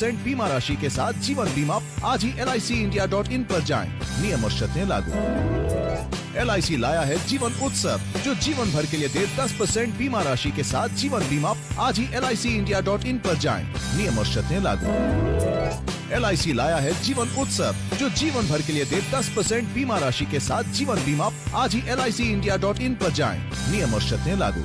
बीमा राशि के साथ जीवन बीमा आज ही LICindia.in पर जाएं। नियम और शर्तें लागू। LIC लाया है जीवन उत्सव, जो जीवन भर के लिए दे 10% बीमा राशि के साथ जीवन बीमा आज ही LICindia.in पर जाएं। नियम और शर्तें लागू। LIC लाया है जीवन उत्सव, जो जीवन भर के लिए दे 10% बीमा राशि के साथ जीवन बीमा आज ही LICindia.in पर जाएं। नियम और शर्तें लागू।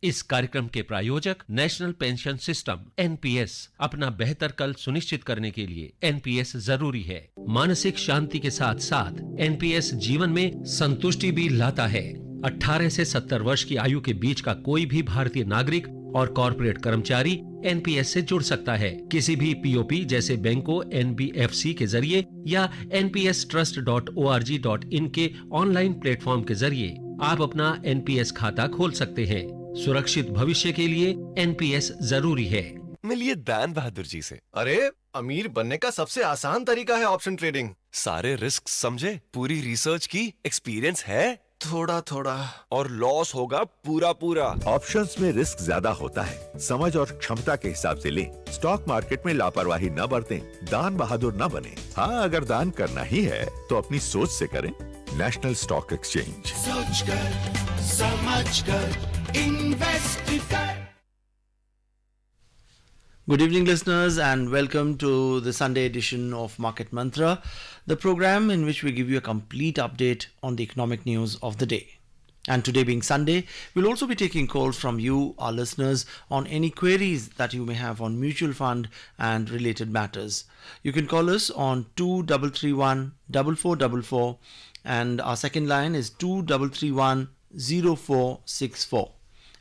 इस कार्यक्रम के प्रायोजक नेशनल पेंशन सिस्टम NPS। अपना बेहतर कल सुनिश्चित करने के लिए NPS जरूरी है। मानसिक शांति के साथ साथ NPS जीवन में संतुष्टि भी लाता है। 18 से 70 वर्ष की आयु के बीच का कोई भी भारतीय नागरिक और कॉर्पोरेट कर्मचारी NPS से जुड़ सकता है। किसी भी POP जैसे बैंकों, NBFC के जरिए या npstrust.org.in के ऑनलाइन प्लेटफॉर्म के जरिए आप अपना NPS खाता खोल सकते हैं। सुरक्षित भविष्य के लिए NPS जरूरी है। मिलिए दान बहादुर जी से। अरे, अमीर बनने का सबसे आसान तरीका है ऑप्शन ट्रेडिंग। सारे रिस्क समझे, पूरी रिसर्च की, एक्सपीरियंस है, थोड़ा थोड़ा और लॉस होगा पूरा पूरा। ऑप्शंस में रिस्क ज्यादा होता है, समझ और क्षमता के हिसाब से लें। स्टॉक मार्केट में लापरवाही न बरतें, दान बहादुर न बने। हाँ, अगर दान करना ही है तो अपनी सोच से करें। National stock exchange. सोच कर, समझ कर, इन्वेस्ट कर। Good evening, listeners, and welcome to the Sunday edition of Market Mantra, the program in which we give you a complete update on the economic news of the day. And today being Sunday, we'll also be taking calls from you, our listeners, on any queries that you may have on mutual fund and related matters. You can call us on 2331 4444, and our second line is 2331 0464.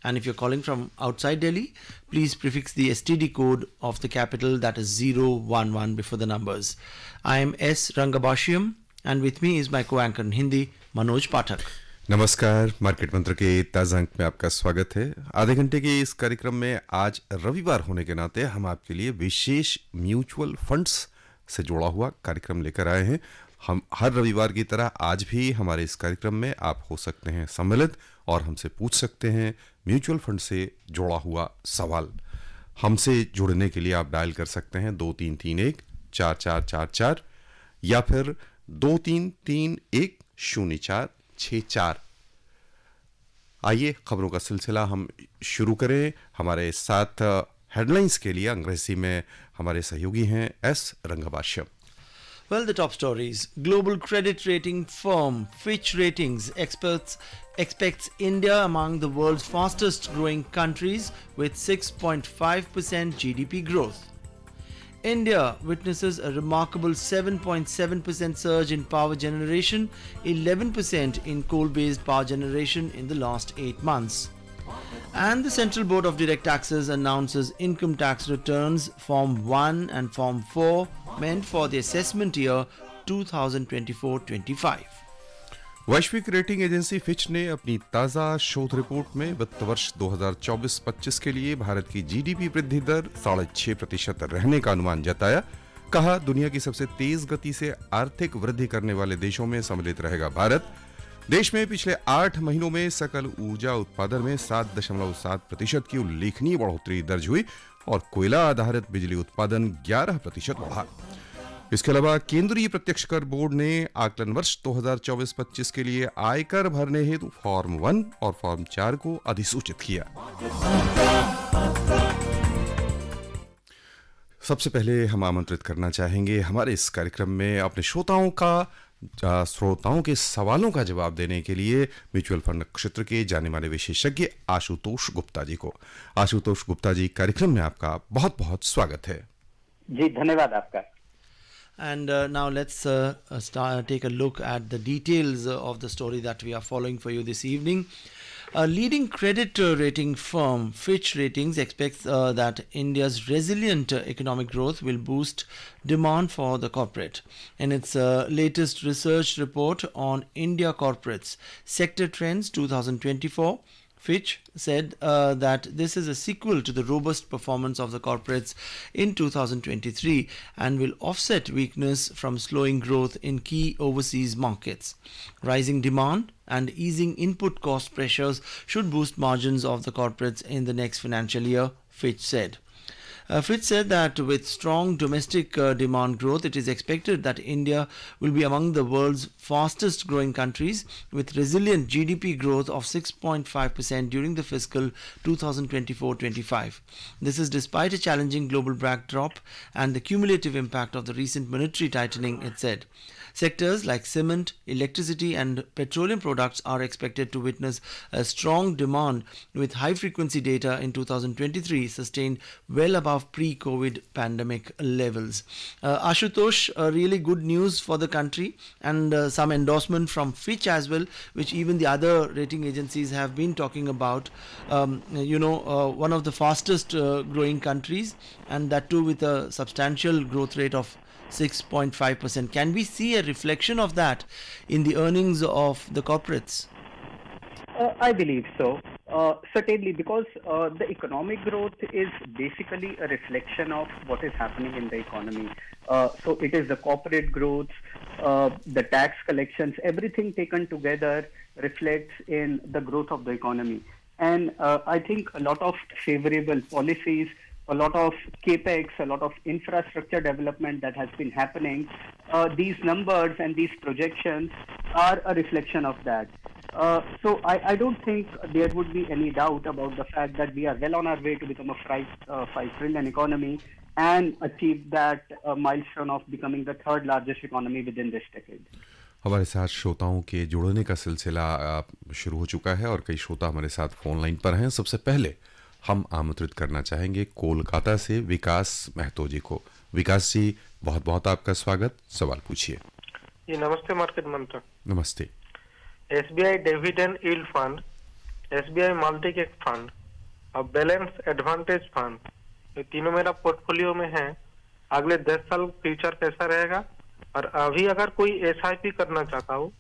And if you're calling from outside Delhi, please prefix the STD code of the capital, that is 011 before the numbers. I am S. Rangabashiam, and with me is my co-anchor in Hindi, Manoj Pathak. नमस्कार, market मंत्र के ताजा अंक में आपका स्वागत है। आधे घंटे के इस कार्यक्रम में आज रविवार होने के नाते हम आपके लिए विशेष म्यूचुअल फंड्स से जुड़ा हुआ कार्यक्रम लेकर आए हैं। हम हर रविवार की तरह आज भी हमारे इस कार्यक्रम में आप हो सकते हैं सम्मिलित और हमसे पूछ सकते हैं म्यूचुअल फंड से जुड़ा हुआ सवाल। हमसे जुड़ने के लिए आप डायल कर सकते हैं 2331 4444 या फिर 2331 0464। आइए खबरों का सिलसिला हम शुरू करें। हमारे साथ हेडलाइंस के लिए अंग्रेजी में हमारे सहयोगी हैं S. रंगभाष्यम। Well, the top stories. Global credit rating firm Fitch Ratings expects India among the world's fastest growing countries with 6.5% GDP growth. India witnesses a remarkable 7.7% surge in power generation, 11% in coal-based power generation in the last 8 months. And the Central Board of Direct Taxes announces income tax returns Form 1 and Form 4 meant for the assessment year 2024-25. वैश्विक rating agency Fitch ने अपनी ताजा शोध report में वित्त वर्ष 2024-25 के लिए भारत की जीडीपी वृद्धि दर 6.5% रहने का अनुमान जताया। कहा, दुनिया की सबसे तेज गति से आर्थिक वृद्धि करने वाले देशों में सम्मिलित रहेगा भारत। देश में पिछले 8 महीनों में सकल ऊर्जा उत्पादन में 7.7% की उल्लेखनीय बढ़ोतरी दर्ज हुई और कोयला आधारित बिजली उत्पादन 11% बढ़ा। इसके अलावा केंद्रीय प्रत्यक्ष कर बोर्ड ने आकलन वर्ष 2024-25 के लिए आयकर भरने हेतु फॉर्म 1 और फॉर्म 4 को अधिसूचित किया। सबसे पहले हम आमंत्रित करना चाहेंगे हमारे इस कार्यक्रम में अपने श्रोताओं के सवालों का जवाब देने के लिए म्यूचुअल फंड क्षेत्र के जाने माने विशेषज्ञ आशुतोष गुप्ता जी को। आशुतोष गुप्ता जी, कार्यक्रम में आपका बहुत बहुत स्वागत है। जी, धन्यवाद आपका। And now let's take a look at the details of the story that we are following for you this evening. A leading credit rating firm, Fitch Ratings, expects that India's resilient economic growth will boost demand for the corporate. In its latest research report on India Corporates Sector Trends 2024, Fitch said that this is a sequel to the robust performance of the corporates in 2023 and will offset weakness from slowing growth in key overseas markets. Rising demand and easing input cost pressures should boost margins of the corporates in the next financial year, Fitch said. Fitch said that with strong domestic demand growth, it is expected that India will be among the world's fastest growing countries with resilient GDP growth of 6.5% during the fiscal 2024-25. This is despite a challenging global backdrop and the cumulative impact of the recent monetary tightening, it said. Sectors like cement, electricity and petroleum products are expected to witness a strong demand with high-frequency data in 2023 sustained well above pre-COVID pandemic levels. Ashutosh, really good news for the country and some endorsement from Fitch as well, which even the other rating agencies have been talking about. One of the fastest growing countries, and that too with a substantial growth rate of 6.5%. Can we see a reflection of that in the earnings of the corporates? I believe so. Certainly, because the economic growth is basically a reflection of what is happening in the economy. So it is the corporate growth, the tax collections, everything taken together reflects in the growth of the economy. And I think a lot of favorable policies, a lot of capex, a lot of infrastructure development that has been happening, these numbers and these projections are a reflection of that. So I don't think there would be any doubt about the fact that we are well on our way to become a 5 trillion economy and achieve that milestone of becoming the third largest economy within this decade. हमारे साथ श्रोताओं के जुड़ने का सिलसिला शुरू हो चुका है और कई श्रोता हमारे साथ फोन लाइन पर हैं। सबसे पहले हम आमंत्रित करना चाहेंगे कोलकाता से विकास महतो जी को। विकास जी, बहुत बहुत आपका स्वागत। सवाल पूछिए। जी नमस्ते मार्केट मंत्र। नमस्ते। SBI dividend yield fund, SBI multi cap fund और बैलेंस एडवांटेज फंड, ये तीनों मेरा पोर्टफोलियो में है। अगले 10 साल फ्यूचर कैसा रहेगा और अभी अगर कोई एसआईपी करना चाहता हो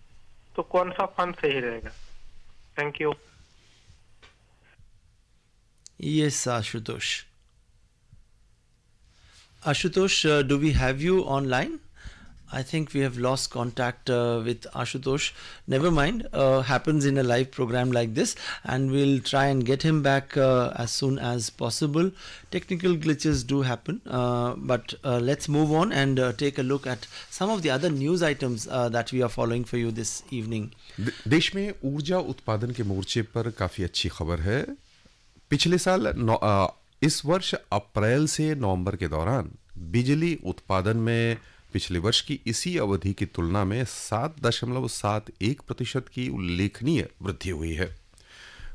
तो कौन सा फंड सही रहेगा? Thank you. Yes, Ashutosh. Ashutosh, do we have you online? I think we have lost contact with Ashutosh. Never mind, happens in a live program like this, and we'll try and get him back as soon as possible. Technical glitches do happen, but let's move on and take a look at some of the other news items that we are following for you this evening. देश में ऊर्जा उत्पादन के मोर्चे पर काफ़ी अच्छी खबर है। पिछले साल इस वर्ष अप्रैल से नवंबर के दौरान बिजली उत्पादन में पिछले वर्ष की इसी अवधि की तुलना में 7.71% की उल्लेखनीय वृद्धि हुई है।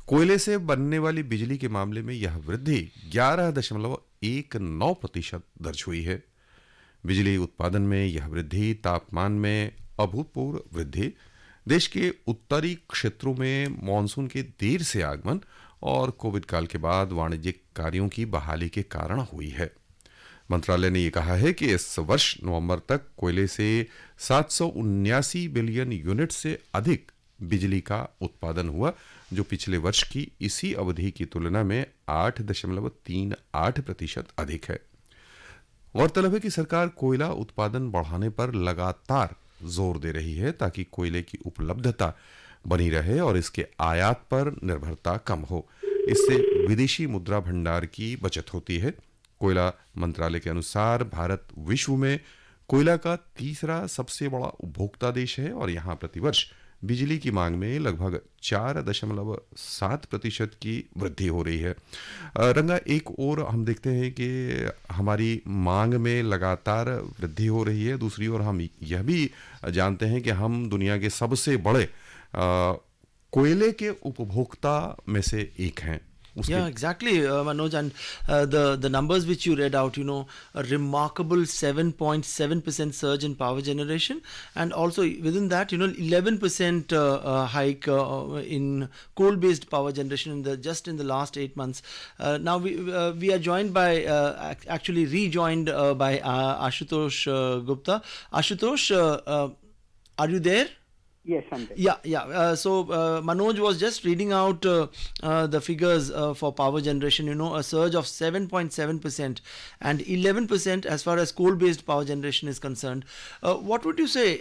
कोयले से बनने वाली बिजली के मामले में यह वृद्धि 11.19% दर्ज हुई है। बिजली उत्पादन में यह वृद्धि तापमान में अभूतपूर्व वृद्धि, देश के उत्तरी क्षेत्रों में मानसून के देर से आगमन और कोविड काल के बाद वाणिज्यिक कार्यों की बहाली के कारण हुई है। मंत्रालय ने यह कहा है कि इस वर्ष नवंबर तक कोयले से 779 बिलियन यूनिट से अधिक बिजली का उत्पादन हुआ, जो पिछले वर्ष की इसी अवधि की तुलना में 8.38% अधिक है। गौरतलब है कि सरकार कोयला उत्पादन बढ़ाने पर लगातार जोर दे रही है ताकि कोयले की उपलब्धता बनी रहे और इसके आयात पर निर्भरता कम हो। इससे विदेशी मुद्रा भंडार की बचत होती है। कोयला मंत्रालय के अनुसार भारत विश्व में कोयला का तीसरा सबसे बड़ा उपभोक्ता देश है और यहां प्रतिवर्ष बिजली की मांग में लगभग 4.7% की वृद्धि हो रही है। रंगा, एक और हम देखते हैं कि हमारी मांग में लगातार वृद्धि हो रही है, दूसरी ओर हम यह भी जानते हैं कि हम दुनिया के सबसे बड़े कोयले के उपभोक्ता में से एक हैं। Yeah, exactly, Manoj, and the numbers which you read out, a remarkable 7.7% surge in power generation, and also within that, 11% hike in coal-based power generation just in the last 8 months. Now we are joined by actually rejoined by Ashutosh Gupta. Ashutosh, are you there? Yes, I'm there. Yeah. So Manoj was just reading out the figures for power generation. A surge of 7.7% and 11% as far as coal-based power generation is concerned. What would you say?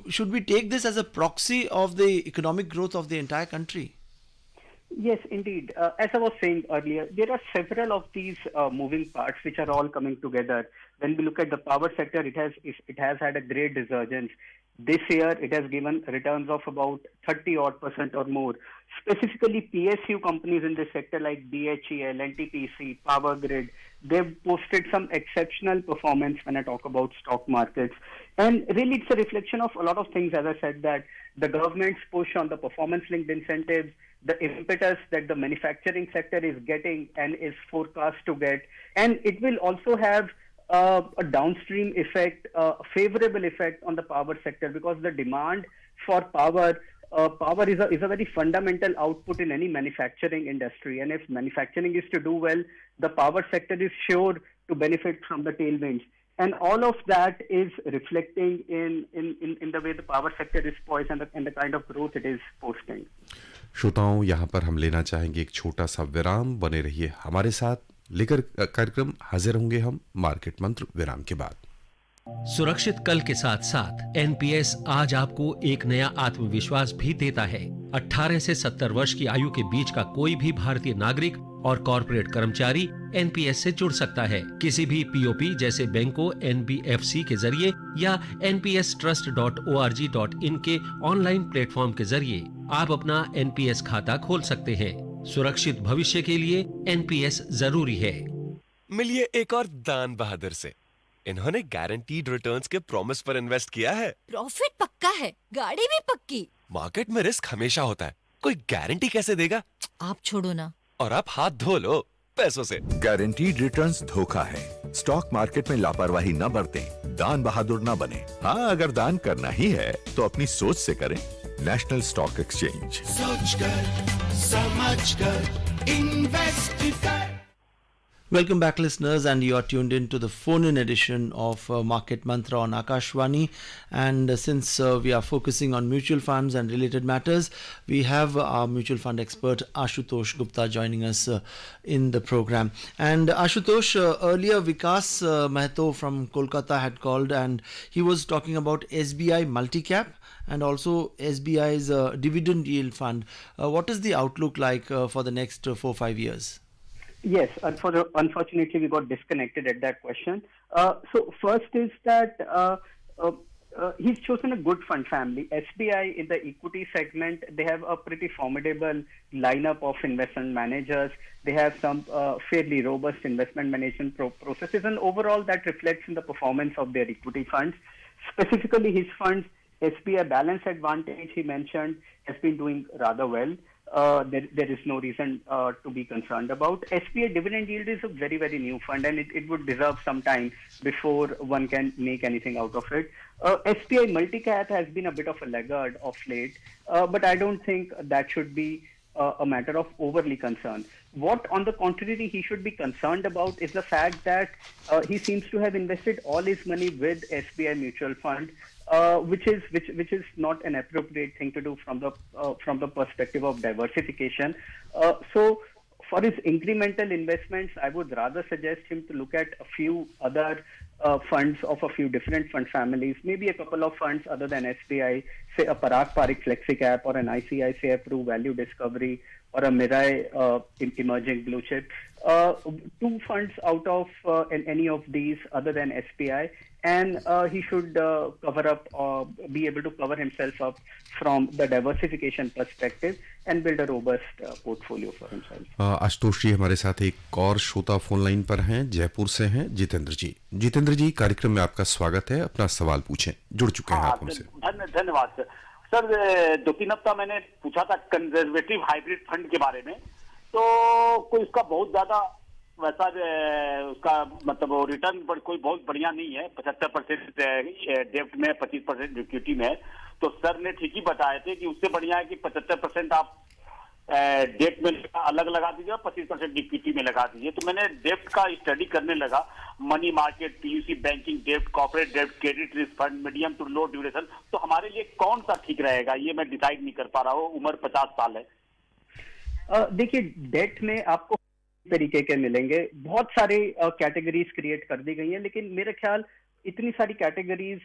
Should we take this as a proxy of the economic growth of the entire country? Yes, indeed. As I was saying earlier, there are several of these moving parts which are all coming together. When we look at the power sector, it has had a great resurgence. This year, it has given returns of about 30% or more. Specifically, PSU companies in this sector like BHEL, NTPC, Power Grid, they've posted some exceptional performance when I talk about stock markets. And really, it's a reflection of a lot of things, as I said, that the government's push on the performance-linked incentives, the impetus that the manufacturing sector is getting and is forecast to get, and it will also have a downstream effect, a favorable effect on the power sector, because the demand for power is a very fundamental output in any manufacturing industry. And if manufacturing is to do well, the power sector is sure to benefit from the tailwinds. And all of that is reflecting in the way the power sector is poised and the kind of growth it is posting. श्रोताओं, यहाँ पर हम लेना चाहेंगे एक छोटा सा विराम. बने रहिए हमारे साथ. लेकर कार्यक्रम हाजिर होंगे हम मार्केट मंत्र विराम के बाद. सुरक्षित कल के साथ साथ एनपीएस आज आपको एक नया आत्मविश्वास भी देता है. 18 से 70 वर्ष की आयु के बीच का कोई भी भारतीय नागरिक और कॉर्पोरेट कर्मचारी एनपीएस से जुड़ सकता है. किसी भी पीओपी जैसे बैंकों, एनबीएफसी के जरिए या npstrust.org.in के ऑनलाइन प्लेटफॉर्म के जरिए आप अपना एनपीएस खाता खोल सकते हैं. सुरक्षित भविष्य के लिए एनपीएस जरूरी है. मिलिए एक और दान बहादुर से. इन्होंने गारंटीड रिटर्न्स के प्रॉमिस पर इन्वेस्ट किया है. प्रॉफिट पक्का है, गाड़ी भी पक्की. मार्केट में रिस्क हमेशा होता है, कोई गारंटी कैसे देगा? आप छोड़ो ना. और आप हाथ धो लो पैसों से. गारंटीड रिटर्न्स धोखा है. स्टॉक मार्केट में लापरवाही न बरतें, दान बहादुर न बने. हाँ, अगर दान करना ही है तो अपनी सोच से करें. National stock exchange. सोचकर समझकर इन्वेस्ट कर. Welcome back, listeners, and you are tuned in to the phone-in edition of Market Mantra on Akashvani. And since we are focusing on mutual funds and related matters, we have our mutual fund expert Ashutosh Gupta joining us in the program. And Ashutosh, earlier Vikas Mahto from Kolkata had called, and he was talking about SBI Multicap and also SBI's dividend yield fund. What is the outlook like for the next 4-5 years? Yes, unfortunately, we got disconnected at that question. So first is that he's chosen a good fund family. SBI in the equity segment, they have a pretty formidable lineup of investment managers. They have some fairly robust investment management processes, and overall that reflects in the performance of their equity funds. Specifically, his funds, SBI Balance Advantage, he mentioned, has been doing rather well. There is no reason to be concerned about. SBI Dividend Yield is a very, very new fund, and it would deserve some time before one can make anything out of it. SBI Multicap has been a bit of a laggard of late, but I don't think that should be a matter of overly concern. What, on the contrary, he should be concerned about is the fact that he seems to have invested all his money with SBI Mutual Fund, which is not an appropriate thing to do from the perspective of diversification. So for his incremental investments, I would rather suggest him to look at a few other funds of a few different fund families, maybe a couple of funds other than SBI, say a Parag Parikh FlexiCap or an ICICI Pru Value Discovery or a Mirai Emerging Blue Chip. 2 funds out of any of these other than SBI, and he should cover up or be able to cover himself up from the diversification perspective and build a robust portfolio for himself. Ashutosh जी हमारे साथ एक और श्रोता phone line पर हैं, जयपुर से हैं जितेंद्र जी. जितेंद्र जी, कार्यक्रम में आपका स्वागत है. अपना सवाल पूछें. जुड़ चुके हैं आप हमसे. धन्यवाद सर. 2-3 हफ्ता मैंने पूछा था कंजर्वेटिव हाइब्रिड फंड के बारे में, तो कोई उसका बहुत ज्यादा वैसा उसका मतलब वो रिटर्न पर कोई बहुत बढ़िया नहीं है। 75% डेब्ट में, 25% इक्विटी में। तो सर ने ठीक ही बताए थे कि उससे बढ़िया है कि 75% आप डेब्ट में अलग लगा दीजिए और 25% इक्विटी में लगा दीजिए। तो मैंने डेब्ट का स्टडी करने लगा, मनी मार्केट, पीयूसी, बैंकिंग डेब्ट, कॉर्पोरेट डेब्ट, credit risk fund, medium to low duration. तो हमारे लिए कौन सा ठीक रहेगा ये मैं डिसाइड नहीं कर पा रहा हूँ। उम्र 50 साल है। देखिए, डेट में आपको तरीके के मिलेंगे, बहुत सारे कैटेगरीज क्रिएट कर दी गई हैं, लेकिन मेरे ख्याल इतनी सारी कैटेगरीज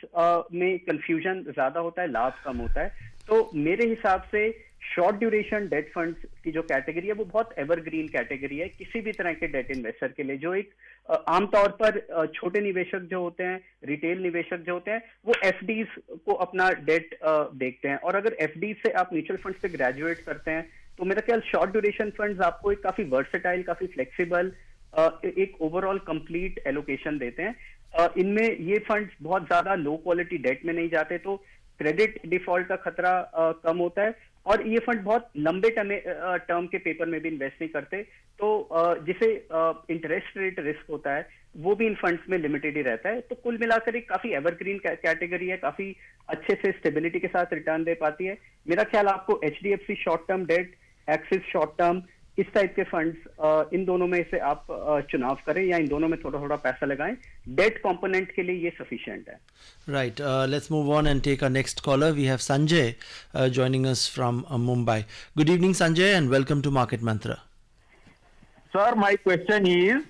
में कंफ्यूजन ज्यादा होता है, लाभ कम होता है। तो मेरे हिसाब से शॉर्ट ड्यूरेशन डेट फंड्स की जो कैटेगरी है वो बहुत एवरग्रीन कैटेगरी है किसी भी तरह के डेट इन्वेस्टर के लिए। जो एक आमतौर पर छोटे निवेशक जो होते हैं, रिटेल निवेशक जो होते हैं, वो एफडीज को अपना डेट देखते हैं, और अगर एफडी से आप म्यूचुअल फंड्स पे ग्रेजुएट करते हैं तो मेरा ख्याल शॉर्ट ड्यूरेशन फंड्स आपको एक काफी वर्सेटाइल, काफी फ्लेक्सिबल, एक ओवरऑल कंप्लीट एलोकेशन देते हैं। इनमें ये फंड्स बहुत ज्यादा लो क्वालिटी डेट में नहीं जाते, तो क्रेडिट डिफॉल्ट का खतरा कम होता है, और ये फंड बहुत लंबे टर्म के पेपर में भी इन्वेस्ट नहीं करते। तो जिसे इंटरेस्ट रेट रिस्क होता है वो भी इन फंड्स में लिमिटेड ही रहता है। तो कुल मिलाकर एक काफी एवरग्रीन कैटेगरी है, काफी अच्छे से स्टेबिलिटी के साथ रिटर्न दे पाती है। मेरा ख्याल आपको HDFC short term debt, axis short term, इस टाइप के फंड्स, इन दोनों में से आप चुनाव करें या इन दोनों में थोड़ा थोड़ा पैसा लगाएं। डेट कंपोनेंट के लिए ये सफिशिएंट है। Right. Let's move on and take our next caller. We have Sanjay joining us from Mumbai. Good evening, Sanjay, and welcome to Market Mantra. Sir, my question is,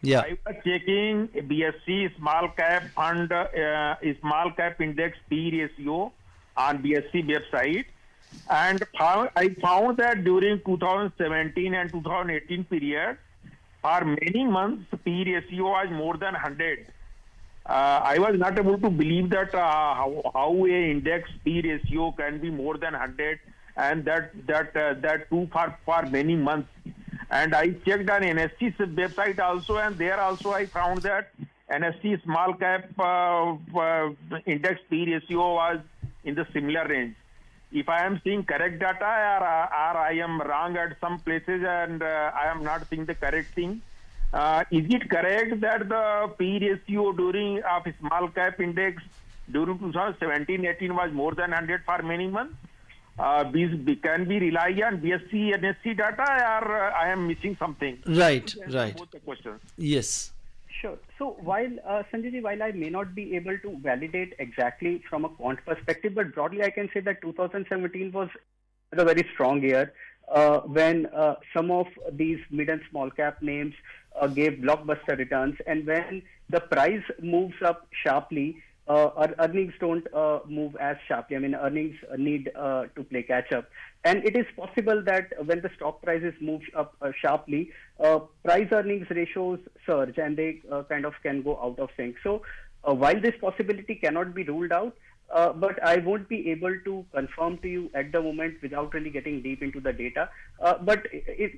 yeah, I was checking BSC small cap fund, small cap index P ratio on BSC website, and I found that during 2017 and 2018 period, for many months P ratio was more than 100. I was not able to believe that how a index P ratio can be more than 100, and that too for many months. And I checked on NSE website also, and there also I found that NSE small cap index P ratio was in the similar range. If I am seeing correct data, or I am wrong at some places, and I am not seeing the correct thing. Is it correct that the P ratio during of small cap index during 2017-18 was more than 100 for many months? Can we rely on BSC and NSE data, or I am missing something? Right. Both the questions. Yes. Sure. So while Sanjay ji, while I may not be able to validate exactly from a quant perspective, but broadly I can say that 2017 was a very strong year when some of these mid and small cap names gave blockbuster returns, and when the price moves up sharply, earnings don't move as sharply. I mean, earnings need to play catch up. And it is possible that when the stock prices move up sharply, price earnings ratios surge and they kind of can go out of sync. So while this possibility cannot be ruled out, but I won't be able to confirm to you at the moment without really getting deep into the data. But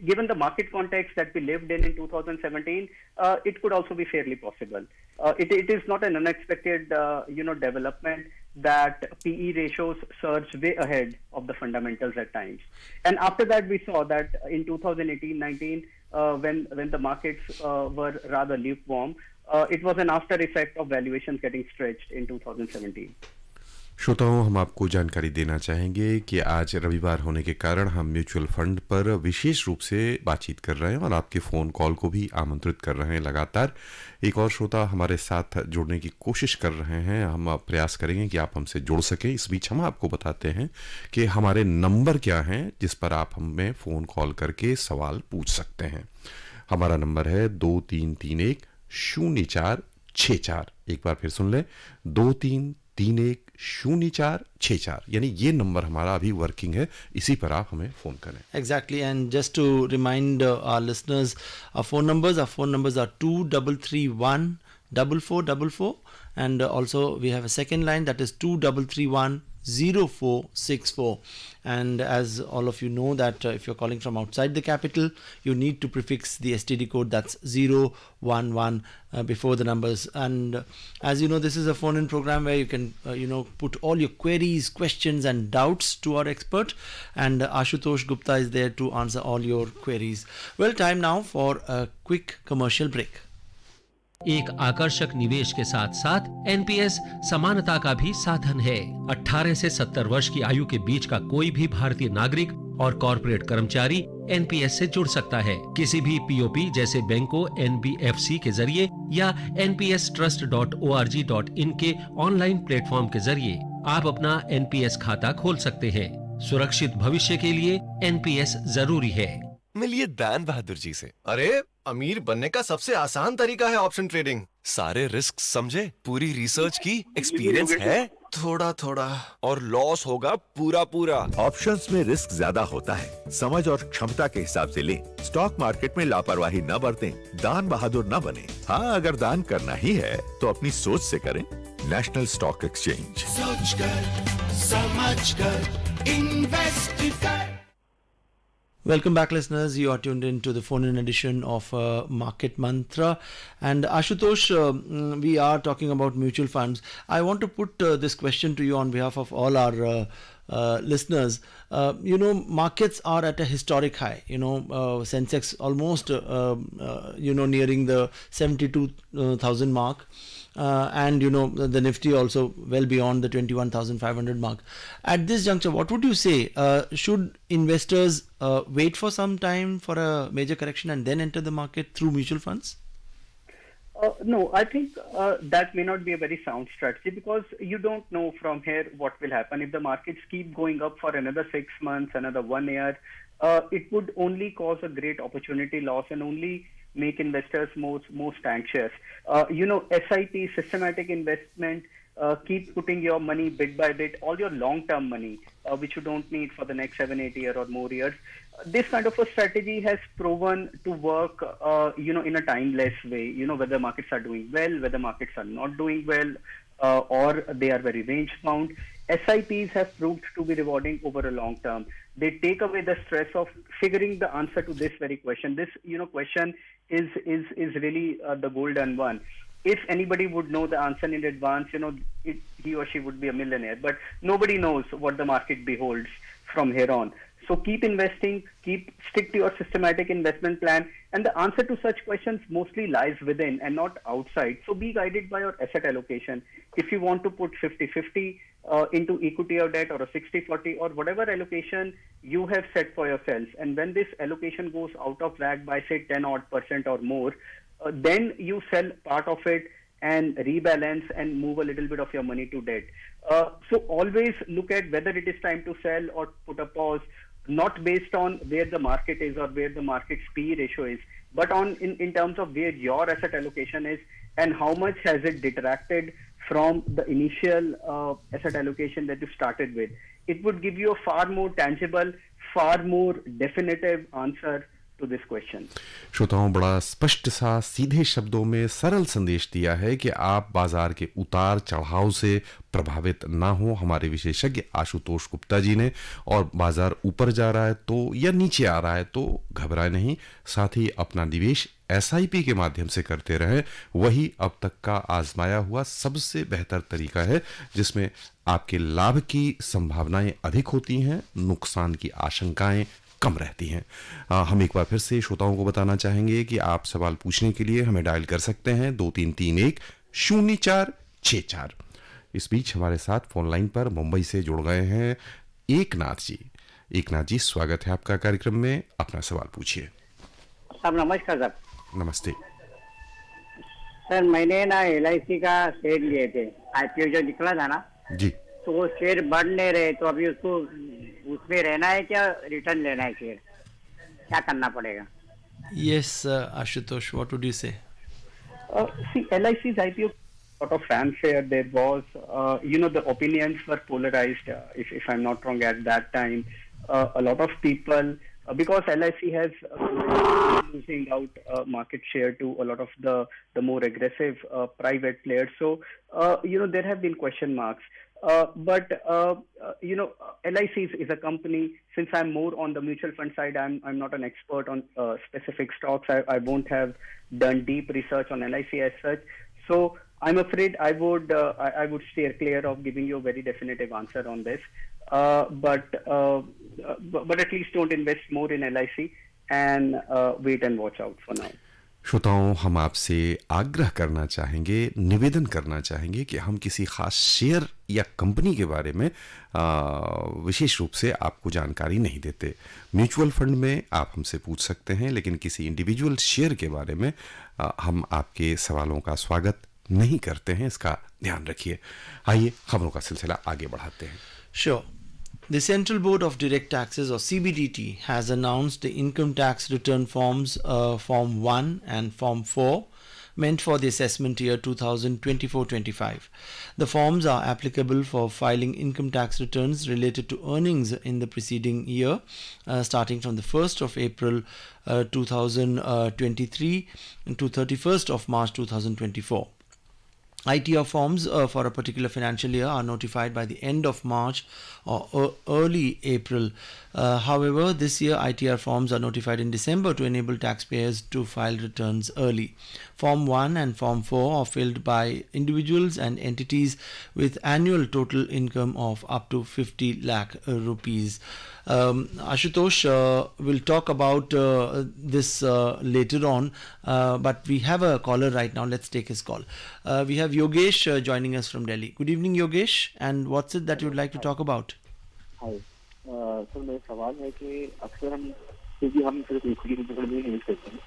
given the market context that we lived in 2017, it could also be fairly possible. It is not an unexpected, development that PE ratios surge way ahead of the fundamentals at times. And after that, we saw that in 2018-19, when the markets were rather lukewarm, it was an after effect of valuations getting stretched in 2017. श्रोताओं, हम आपको जानकारी देना चाहेंगे कि आज रविवार होने के कारण हम म्यूचुअल फंड पर विशेष रूप से बातचीत कर रहे हैं और आपके फ़ोन कॉल को भी आमंत्रित कर रहे हैं लगातार। एक और श्रोता हमारे साथ जुड़ने की कोशिश कर रहे हैं, हम प्रयास करेंगे कि आप हमसे जुड़ सकें। इस बीच हम आपको बताते हैं कि हमारे नंबर क्या हैं जिस पर आप हमें फ़ोन कॉल करके सवाल पूछ सकते हैं। हमारा नंबर है 23310464। एक बार फिर सुन लें, 23310464, यानी ये नंबर हमारा अभी वर्किंग है, इसी पर आप हमें फोन करें। Exactly, and just to remind our listeners, our phone numbers are 2331 4444, and also we have a second line that is 2331 0464. And as all of you know that if you're calling from outside the capital, you need to prefix the STD code, that's 011 before the numbers. And as you know, this is a phone-in program where you can put all your queries, questions and doubts to our expert, and Ashutosh Gupta is there to answer all your queries. Well, time now for a quick commercial break. एक आकर्षक निवेश के साथ साथ NPS समानता का भी साधन है। 18 से 70 वर्ष की आयु के बीच का कोई भी भारतीय नागरिक और कॉर्पोरेट कर्मचारी एनपीएस से जुड़ सकता है। किसी भी पीओपी जैसे बैंकों, एनबीएफसी के जरिए या npstrust.org.in के ऑनलाइन प्लेटफॉर्म के जरिए आप अपना एनपीएस खाता खोल सकते हैं। सुरक्षित भविष्य के लिए एनपीएस जरूरी है। मिलिए दान बहादुर जी से। अरे अमीर बनने का सबसे आसान तरीका है ऑप्शन ट्रेडिंग। सारे रिस्क समझे, पूरी रिसर्च की, एक्सपीरियंस है, थोड़ा थोड़ा और लॉस होगा पूरा पूरा। ऑप्शंस में रिस्क ज्यादा होता है, समझ और क्षमता के हिसाब से लें। स्टॉक मार्केट में लापरवाही न बरतें, दान बहादुर न बने। हाँ, अगर दान करना ही है तो अपनी सोच से करें। National stock exchange. सोच कर, समझ कर, इन्वेस्ट कर। Welcome back, listeners. You are tuned in to the phone-in edition of Market Mantra. And Ashutosh, we are talking about mutual funds. I want to put this question to you on behalf of all our listeners. Markets are at a historic high. Sensex almost, nearing the 72,000 mark. And the Nifty also well beyond the 21,500 mark. At this juncture, what would you say? Should investors wait for some time for a major correction and then enter the market through mutual funds? No, I think that may not be a very sound strategy, because you don't know from here what will happen. If the markets keep going up for another 6 months, another 1 year, it would only cause a great opportunity loss and only make investors most anxious. SIP, systematic investment, keep putting your money bit by bit, all your long-term money, which you don't need for the next 7-8 years or more years. This kind of a strategy has proven to work, in a timeless way. Whether markets are doing well, whether markets are not doing well, or they are very range-bound. SIPs have proved to be rewarding over a long term. They take away the stress of figuring the answer to this very question. This, question is really the golden one. If anybody would know the answer in advance, he or she would be a millionaire. But nobody knows what the market beholds from here on. So keep investing, stick to your systematic investment plan, and the answer to such questions mostly lies within and not outside. So be guided by your asset allocation. If you want to put 50-50 into equity or debt, or a 60-40 or whatever allocation you have set for yourself, and when this allocation goes out of whack by say 10% or more, then you sell part of it and rebalance and move a little bit of your money to debt. So always look at whether it is time to sell or put a pause, not based on where the market is or where the market's P ratio is, but in terms of where your asset allocation is and how much has it detracted from the initial asset allocation that you started with. It would give you a far more tangible, far more definitive answer to this question. श्रोताओं, बड़ा स्पष्ट सा सीधे शब्दों में सरल संदेश दिया है कि आप बाजार के उतार चढ़ाव से प्रभावित ना हो, हमारे विशेषज्ञ आशुतोष गुप्ता जी ने। और बाजार ऊपर जा रहा है तो या नीचे आ रहा है तो घबराए नहीं, साथ ही अपना निवेश एसआईपी के माध्यम से करते रहें। वही अब तक का आजमाया हुआ सबसे बेहतर तरीका है, जिसमें आपके लाभ की संभावनाएं अधिक होती हैं, नुकसान की आशंकाएं कम रहती हैं। हम एक बार फिर से श्रोताओं को बताना चाहेंगे कि आप सवाल पूछने के लिए हमें डायल कर सकते हैं 2331-0464। इस बीच हमारे साथ फोन लाइन पर मुंबई से जुड़ गए हैं एकनाथ जी। एकनाथ जी, स्वागत है आपका कार्यक्रम में, अपना सवाल पूछिए। सर नमस्कार। सर नमस्ते सर, मैंने ना LIC का शेयर लिए थे, IPO जो निकला था ना जी, तो वो शेयर बढ़ नहीं रहे, तो अभी उसमें रहना है क्या रिटर्न लेना है शेयर, क्या करना पड़ेगा? Yes, Ashutosh, what would you say? See, LIC's IPO, lot of fanfare there was. The opinions were polarized, if I'm not wrong, at that time. A lot of people, because LIC has losing out market share to a lot of the more aggressive private players. So, there have been question marks. But LIC is a company. Since I'm more on the mutual fund side, I'm not an expert on specific stocks. I won't have done deep research on LIC as such. So I'm afraid I would steer clear of giving you a very definitive answer on this. But at least don't invest more in LIC and wait and watch out for now. श्रोताओं, हम आपसे आग्रह करना चाहेंगे, निवेदन करना चाहेंगे कि हम किसी खास शेयर या कंपनी के बारे में विशेष रूप से आपको जानकारी नहीं देते। म्यूचुअल फंड में आप हमसे पूछ सकते हैं, लेकिन किसी इंडिविजुअल शेयर के बारे में हम आपके सवालों का स्वागत नहीं करते हैं, इसका ध्यान रखिए। आइए खबरों का सिलसिला आगे बढ़ाते हैं। Sure. The Central Board of Direct Taxes, or CBDT, has announced the income tax return forms, Form 1 and Form 4, meant for the assessment year 2024-25. The forms are applicable for filing income tax returns related to earnings in the preceding year, starting from the 1st of April 2023 to 31st of March 2024. ITR forms for a particular financial year are notified by the end of March or early April. However, this year ITR forms are notified in December to enable taxpayers to file returns early. Form 1 and Form 4 are filled by individuals and entities with annual total income of up to 50 lakh rupees. Ashutosh will talk about this later on, but we have a caller right now. Let's take his call. We have Yogesh joining us from Delhi. Good evening, Yogesh, and what's it that you would like to talk about? Hi. Sir मेरा सवाल है कि अक्सर हम क्योंकि हम सिर्फ equity में इन्वेस्ट करते हैं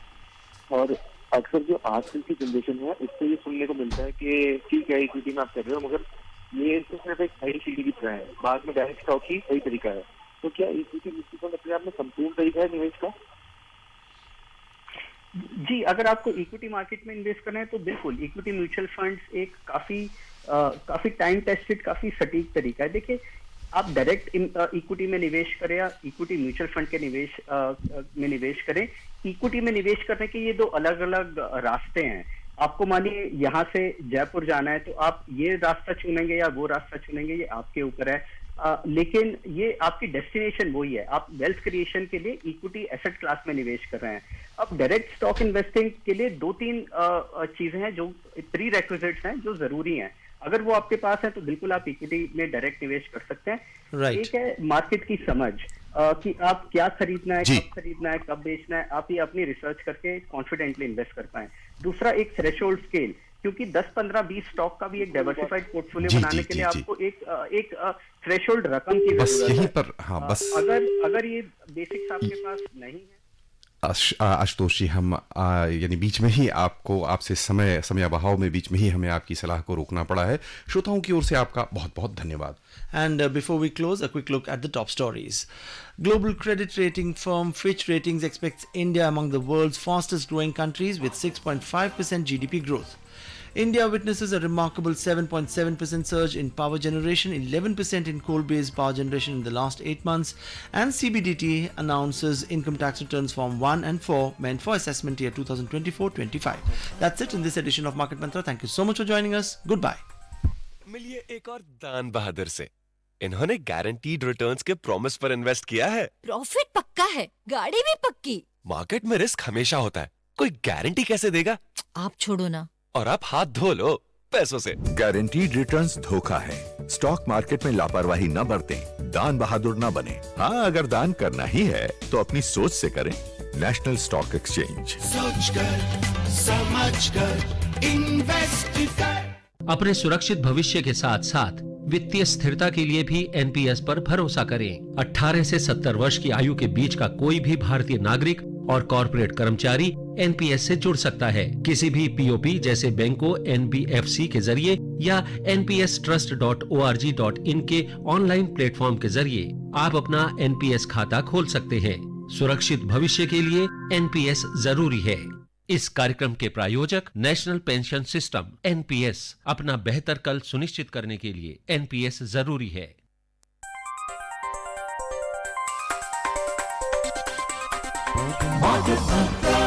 और अक्सर जो आजकल की जनरेशन है इससे ये सुनने को मिलता है कि ठीक है इक्विटी में आप कर रहे हो मगर ये सिर्फ एक सही सीढ़ी की तरह है, बाद में डायरेक्ट स्टॉक ही सही तरीका है। तो क्या इक्विटी म्यूचुअल फंड अपने आप में संपूर्ण तरीका है निवेश का? जी, अगर आपको इक्विटी मार्केट में इन्वेस्ट करना है तो बिल्कुल इक्विटी म्यूचुअल फंड्स एक काफी टाइम टेस्टेड, काफी सटीक तरीका है। देखिए, आप डायरेक्ट इक्विटी में निवेश करें या इक्विटी म्यूचुअल फंड के में निवेश करें, इक्विटी में निवेश करने के ये दो अलग अलग रास्ते हैं। आपको मानिए यहाँ से जयपुर जाना है तो आप ये रास्ता चुनेंगे या वो रास्ता चुनेंगे, ये आपके ऊपर है। लेकिन ये आपकी डेस्टिनेशन वही है, आप वेल्थ क्रिएशन के लिए इक्विटी एसेट क्लास में निवेश कर रहे हैं। अब डायरेक्ट स्टॉक इन्वेस्टिंग के लिए दो तीन चीजें हैं, जो प्री रेक्विजिट्स हैं जो जरूरी हैं। अगर वो आपके पास है तो बिल्कुल आप इक्विटी में डायरेक्ट निवेश कर सकते हैं। एक है मार्केट की समझ कि आप क्या खरीदना है, कब खरीदना है, कब बेचना है, आप ये अपनी रिसर्च करके कॉन्फिडेंटली इन्वेस्ट कर पाए। दूसरा एक थ्रेशोल्ड स्केल, क्योंकि 10, 15, 20 स्टॉक का भी एक डाइवर्सिफाइड पोर्टफोलियो बनाने के लिए आपको एक थ्रेशोल्ड रकम की जरूरत है। अगर ये बेसिक्स आपके पास नहीं है। आशुतोष जी, हम यानी बीच में ही आपसे समय अभाव में बीच में ही हमें आपकी सलाह को रोकना पड़ा है। श्रोताओं की ओर से आपका बहुत बहुत धन्यवाद। And before we close, a quick look at the top stories. Global credit rating firm Fitch Ratings expects India among the world's fastest growing countries with 6.5% GDP growth. India witnesses a remarkable 7.7% surge in power generation, 11% in coal-based power generation in the last 8 months, and CBDT announces income tax returns Form 1 and 4 meant for assessment year 2024-25. That's it in this edition of Market Mantra. Thank you so much for joining us. Goodbye. मिलिए एक और दान बहादुर से। इन्होंने guaranteed returns के promise पर invest किया है। प्रॉफिट पक्का है, गाड़ी भी पक्की। मार्केट में रिस्क हमेशा होता है, कोई गारंटी कैसे देगा? आप छोड़ो ना। और आप हाथ धो लो पैसों से। गारंटीड रिटर्न्स धोखा है। स्टॉक मार्केट में लापरवाही न बरतें, दान बहादुर न बने। हाँ, अगर दान करना ही है तो अपनी सोच से करें। National stock exchange. सोचकर समझकर इन्वेस्ट कर। अपने सुरक्षित भविष्य के साथ साथ वित्तीय स्थिरता के लिए भी एनपीएस पर भरोसा करें। 18 से 70 वर्ष की आयु के बीच का कोई भी भारतीय नागरिक और कॉर्पोरेट कर्मचारी एनपीएस से जुड़ सकता है। किसी भी पीओपी जैसे बैंकों, एनबीएफसी के जरिए या npstrust.org.in के ऑनलाइन प्लेटफॉर्म के जरिए आप अपना एनपीएस खाता खोल सकते हैं। सुरक्षित भविष्य के लिए एनपीएस जरूरी है। इस कार्यक्रम के प्रायोजक नेशनल पेंशन सिस्टम एनपीएस। अपना बेहतर कल सुनिश्चित करने के लिए एनपीएस जरूरी है। Market Mantra